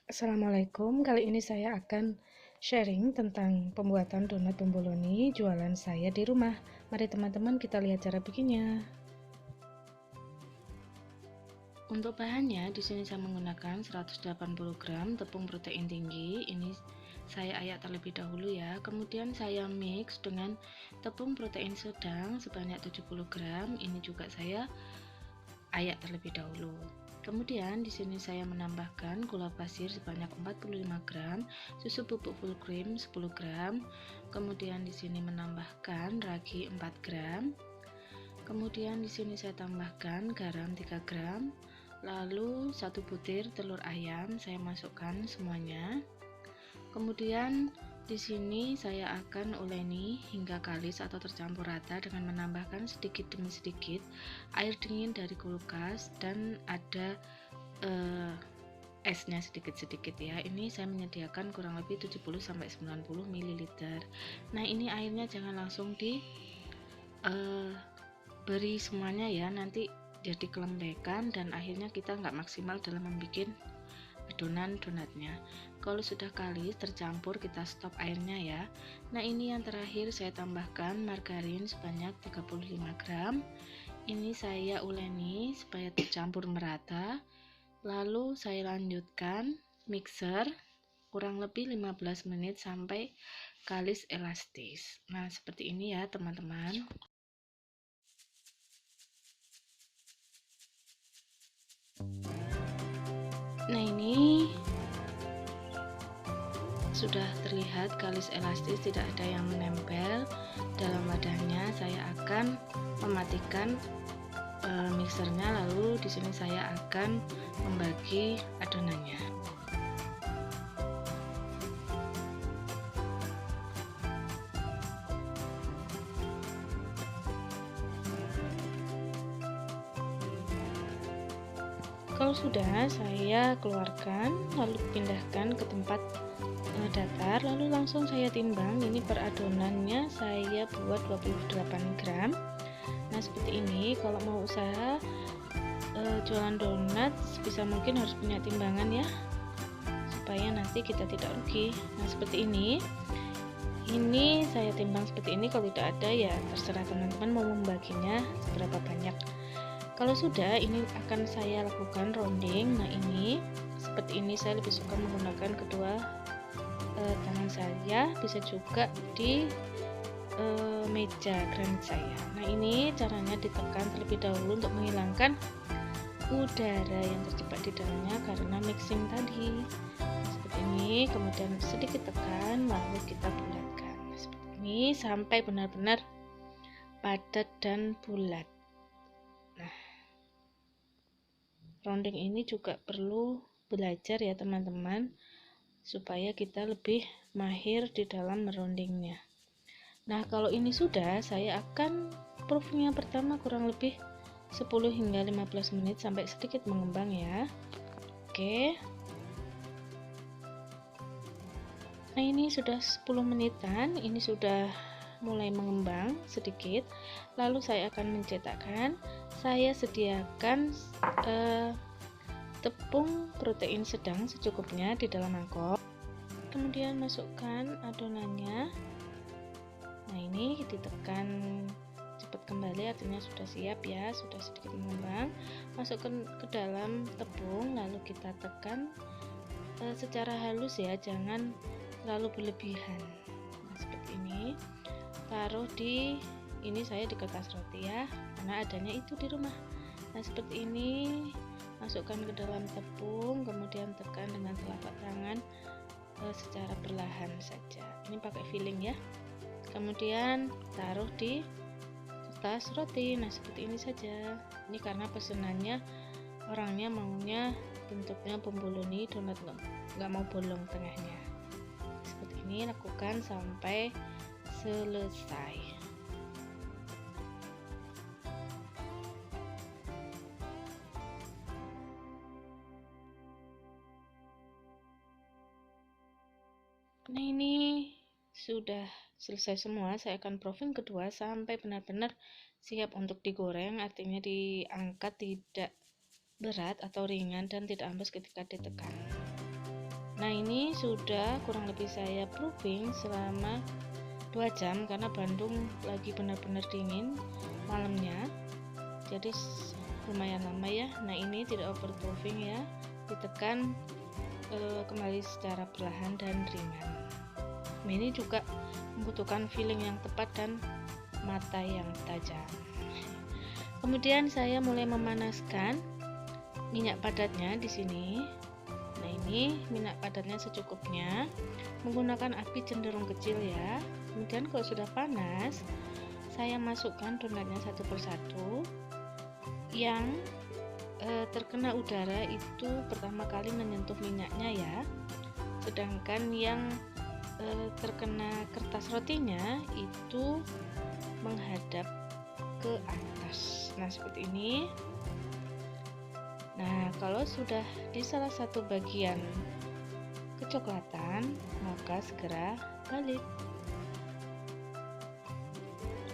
Assalamualaikum, kali ini saya akan sharing tentang pembuatan donat bomboloni jualan saya di rumah. Mari teman-teman kita lihat cara bikinnya. Untuk bahannya, di sini saya menggunakan 180 gram tepung protein tinggi. Ini saya ayak terlebih dahulu ya. Kemudian saya mix dengan tepung protein sedang sebanyak 70 gram. Ini juga saya ayak terlebih dahulu. Kemudian di sini saya menambahkan gula pasir sebanyak 45 gram, susu bubuk full cream 10 gram, kemudian di sini menambahkan ragi 4 gram. Kemudian di sini saya tambahkan garam 3 gram, lalu 1 butir telur ayam saya masukkan semuanya. Kemudian di sini saya akan uleni hingga kalis atau tercampur rata dengan menambahkan sedikit demi sedikit air dingin dari kulkas dan ada esnya sedikit-sedikit ya. Ini saya menyediakan kurang lebih 70-90 ml. Nah, ini airnya jangan langsung di beri semuanya ya, nanti jadi kelembekan dan akhirnya kita nggak maksimal dalam membuat adonan donatnya. Kalau sudah kalis tercampur, kita stop airnya ya. Nah, ini yang terakhir saya tambahkan margarin sebanyak 35 gram. Ini saya uleni supaya tercampur merata. Lalu saya lanjutkan mixer kurang lebih 15 menit sampai kalis elastis. Nah, seperti ini ya teman-teman. Nah, ini sudah terlihat kalis elastis, tidak ada yang menempel dalam wadahnya. Saya akan mematikan mixernya, lalu di sini saya akan membagi adonannya. Kalau sudah, saya keluarkan lalu pindahkan ke tempat datar, lalu langsung saya timbang. Ini per adonannya saya buat 28 gram. Nah, seperti ini. Kalau mau usaha jualan donat sebisa mungkin harus punya timbangan ya, supaya nanti kita tidak rugi. Nah, seperti ini. Ini saya timbang seperti ini. Kalau tidak ada ya terserah teman-teman mau membaginya seberapa banyak. Kalau sudah, ini akan saya lakukan rounding. Nah, ini seperti ini, saya lebih suka menggunakan kedua tangan saya, bisa juga di meja granit saya. Nah, ini caranya ditekan terlebih dahulu untuk menghilangkan udara yang terjebak di dalamnya karena mixing tadi. Seperti ini, kemudian sedikit tekan, lalu kita bulatkan. Nah, seperti ini sampai benar-benar padat dan bulat. Nah, rounding ini juga perlu belajar ya teman-teman, supaya kita lebih mahir di dalam merondingnya. Nah, kalau ini sudah, saya akan proofing yang pertama kurang lebih 10 hingga 15 menit sampai sedikit mengembang ya. Oke. Nah, ini sudah 10 menitan, ini sudah mulai mengembang sedikit. Lalu saya akan mencetakkan. Saya sediakan tepung protein sedang secukupnya di dalam mangkok. Kemudian masukkan adonannya. Nah, ini ditekan cepat kembali, artinya sudah siap ya, sudah sedikit mengembang. Masukkan ke dalam tepung, lalu kita tekan secara halus ya, jangan terlalu berlebihan. Nah, seperti ini. Taruh di ini, saya di kertas roti ya, karena adanya itu di rumah. Nah, seperti ini. Masukkan ke dalam tepung, kemudian tekan dengan telapak tangan secara perlahan saja. Ini pakai filling ya. Kemudian taruh di kertas roti. Nah, seperti ini saja. Ini karena pesanannya orangnya maunya bentuknya bomboloni donat, nggak mau bolong tengahnya. Seperti ini, lakukan sampai selesai. Nah, ini sudah selesai semua. Saya akan proofing kedua sampai benar-benar siap untuk digoreng, artinya diangkat tidak berat atau ringan dan tidak amblas ketika ditekan. Nah, ini sudah kurang lebih saya proofing selama 2 jam karena Bandung lagi benar-benar dingin malamnya, jadi lumayan lama ya. Nah, ini tidak overproofing ya, ditekan kembali secara perlahan dan ringan. Ini juga membutuhkan feeling yang tepat dan mata yang tajam. Kemudian saya mulai memanaskan minyak padatnya di sini. Nah, ini minyak padatnya secukupnya, menggunakan api cenderung kecil ya. Kemudian kalau sudah panas, saya masukkan donatnya satu persatu. Yang terkena udara itu pertama kali menyentuh minyaknya ya, sedangkan yang terkena kertas rotinya itu menghadap ke atas. Nah, seperti ini. Nah, kalau sudah di salah satu bagian kecoklatan, maka segera balik.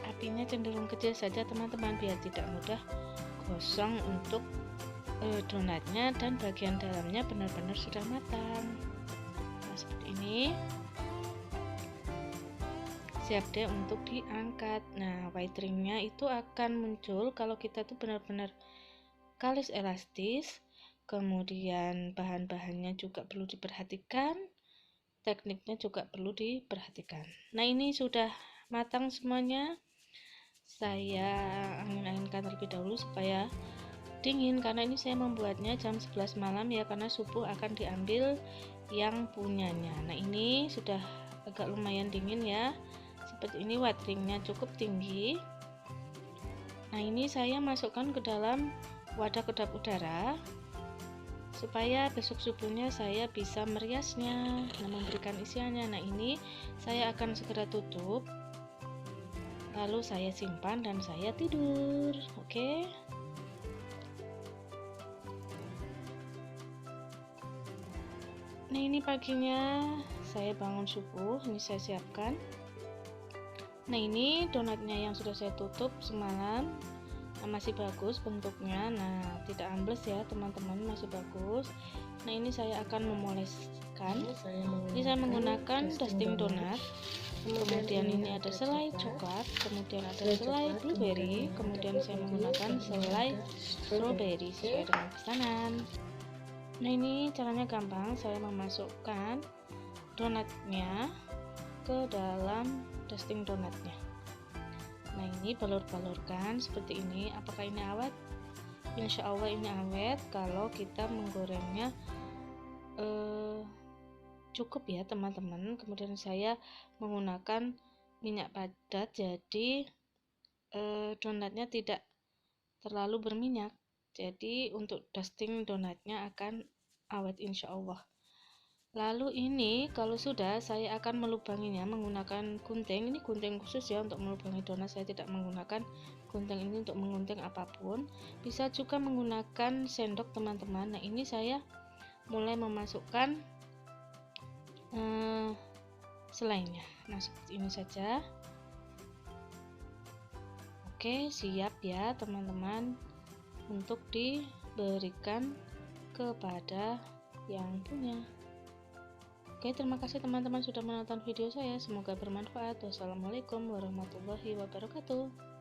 Apinya cenderung kecil saja teman-teman, biar tidak mudah gosong untuk donatnya dan bagian dalamnya benar-benar sudah matang. Nah, seperti ini. Siap deh untuk diangkat. Nah, white ringnya itu akan muncul kalau kita tuh benar-benar kalis elastis. Kemudian bahan-bahannya juga perlu diperhatikan, tekniknya juga perlu diperhatikan. Nah, ini sudah matang semuanya. Saya angin-anginkan terlebih dahulu supaya dingin, karena ini saya membuatnya jam 11 malam ya, karena subuh akan diambil yang punyanya. Nah, ini sudah agak lumayan dingin ya. Seperti ini, white ringnya cukup tinggi. Nah, ini saya masukkan ke dalam wadah kedap udara supaya besok subuhnya saya bisa meriasnya, memberikan isiannya. Nah, ini saya akan segera tutup, lalu saya simpan dan saya tidur. Oke. Nah, ini paginya saya bangun subuh, ini saya siapkan. Nah, ini donatnya yang sudah saya tutup semalam. Nah, masih bagus bentuknya. Nah, tidak ambles ya teman-teman, masih bagus. Nah, ini saya akan memoleskan. Ini saya menggunakan dusting donat. Kemudian ini ada selai coklat, kemudian ada selai blueberry, kemudian saya menggunakan selai strawberry sesuai dengan pesanan. Nah, ini caranya gampang. Saya memasukkan donatnya ke dalam dusting donatnya. Nah, ini balur-balurkan seperti ini. Apakah ini awet? Insya Allah ini awet kalau kita menggorengnya cukup ya teman-teman. Kemudian saya menggunakan minyak padat, jadi donatnya tidak terlalu berminyak. Jadi untuk dusting donatnya akan awet insya Allah. Lalu ini kalau sudah, saya akan melubanginya menggunakan gunting. Ini gunting khusus ya untuk melubangi donat. Saya tidak menggunakan gunting ini untuk menggunting apapun. Bisa juga menggunakan sendok teman-teman. Nah, ini saya mulai memasukkan selainya. Nah, seperti ini saja. Oke, siap ya teman-teman untuk diberikan kepada yang punya. Oke, terima kasih teman-teman sudah menonton video saya. Semoga bermanfaat. Wassalamualaikum warahmatullahi wabarakatuh.